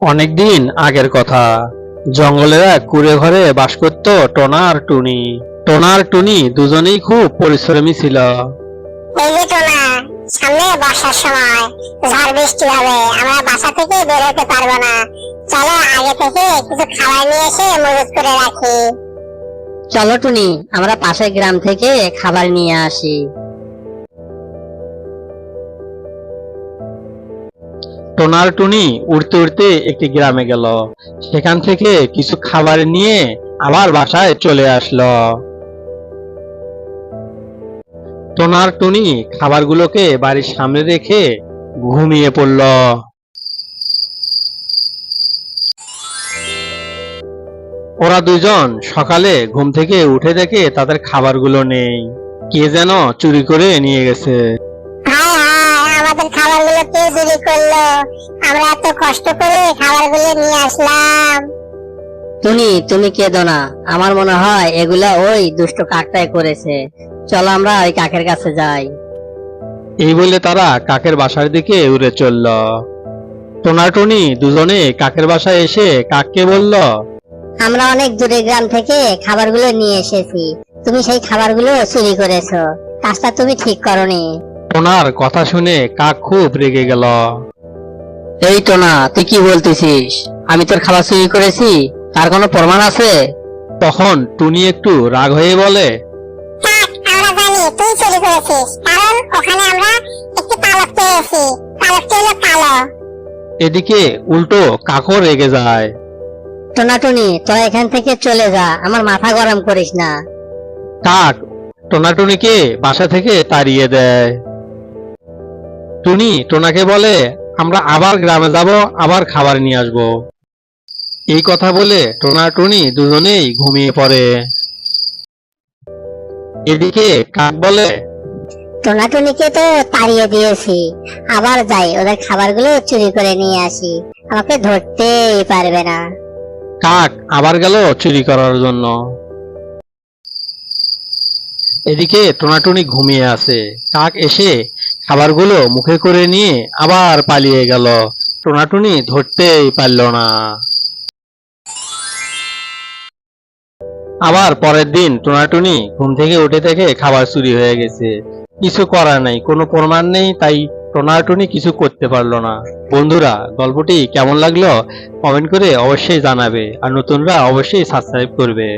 অনেকদিন আগের কথা। জঙ্গলের এক কুঁড়ে ঘরে বাস করত টোনা আর টুনি। টোনা আর টুনি দুজনেই খুব পরিশ্রমী ছিল। এই যে টোনা, সামনে বর্ষার সময় ঝড় বৃষ্টি হবে, আমরা বাসা থেকে বের হতে পারবো না। চলো আগে থেকে কিছু খাবার নিয়ে এসে মজুত করে রাখি। চলো টুনি, আমরা পাশের গ্রাম থেকে খাবার নিয়ে আসি। টোনা আর টুনি উড়তে উড়তে একটি গ্রামে গেল। সেখান থেকে কিছু খাবার নিয়ে আবার বাসায় চলে আসলো। টোনা আর টুনি খাবারগুলোকে বাড়ির সামনে রেখে ঘুমিয়ে পড়ল। ওরা দুজন সকালে ঘুম থেকে উঠে দেখে তাদের খাবারগুলো নেই। কে যেন চুরি করে নিয়ে গেছে। হায় হায়, আমাদের খাবারগুলো কে চুরি করলো? আমরা এত কষ্ট করে খাবারগুলো নিয়ে আসলাম। টুনি, তুমি কেঁদো না, আমার মনে হয় এগুলা ওই দুষ্ট কাকটাই করেছে। চলো আমরা ওই কাকের কাছে যাই। এই বলে তারা কাকের বাসার দিকে উড়ে চলল। টোনা টুনি দুজনে কাকের বাসায় এসে কাককে বলল, আমরা অনেক দূরে গ্রাম থেকে খাবারগুলো নিয়ে এসেছি, তুমি সেই খাবারগুলো চুরি করেছো। কাজটা তুমি ঠিক করনি। টোনার কথা শুনে কাক খুব রেগে গেল। এই টোনা, তুই কি বলতেছিস? আমি তোর খাবার চুরি করেছি, তার কোনো প্রমাণ আছে? তখন টুনি একটু রাগ হয়ে বলে, কাক, আমরা জানি তুই চুরি করেছিস, কারণ ওখানে আমরা একটি পালক পেয়েছি। পালকটি হলো কালো। এদিকে উল্টো কাকও রেগে যায়। টোনা টুনি, তোরা এখান থেকে চলে যা, আমার মাথা গরম করিস না। কাক টোনাটুনিকে বাসা থেকে তাড়িয়ে দেয়। টুনি টোনাকে বলে, আমরা আবার গ্রামে যাব, আবার খাবার নিয়ে আসব। এই কথা বলে টোনা টুনি দুজনেই ঘুমিয়ে পড়ে। এদিকে কাক বলে, টোনা টুনিকে তো তাড়িয়ে দিয়েছি, আবার যাই ওদের খাবারগুলো চুরি করে নিয়ে আসি, আমাকে ধরতেই পারবে না। কাক আবার গেল চুরি করার জন্য। এদিকে টোনাটুনি ঘুমিয়ে আছে। কাক এসে খাবারগুলো মুখে করে নিয়ে আবার পালিয়ে গেল। টোনাটুনি ধরতেই পারল না। আবার পরের দিন টোনাটুনি ঘুম থেকে উঠে দেখে খাবার চুরি হয়ে গেছে। কিছু করার নাই, কোনো প্রমাণ নেই, তাই টোনাটুনি কিছু করতে পারলো না। বন্ধুরা, গল্পটি কেমন লাগলো কমেন্ট করে অবশ্যই জানাবে, আর নতুনরা অবশ্যই সাবস্ক্রাইব করবে।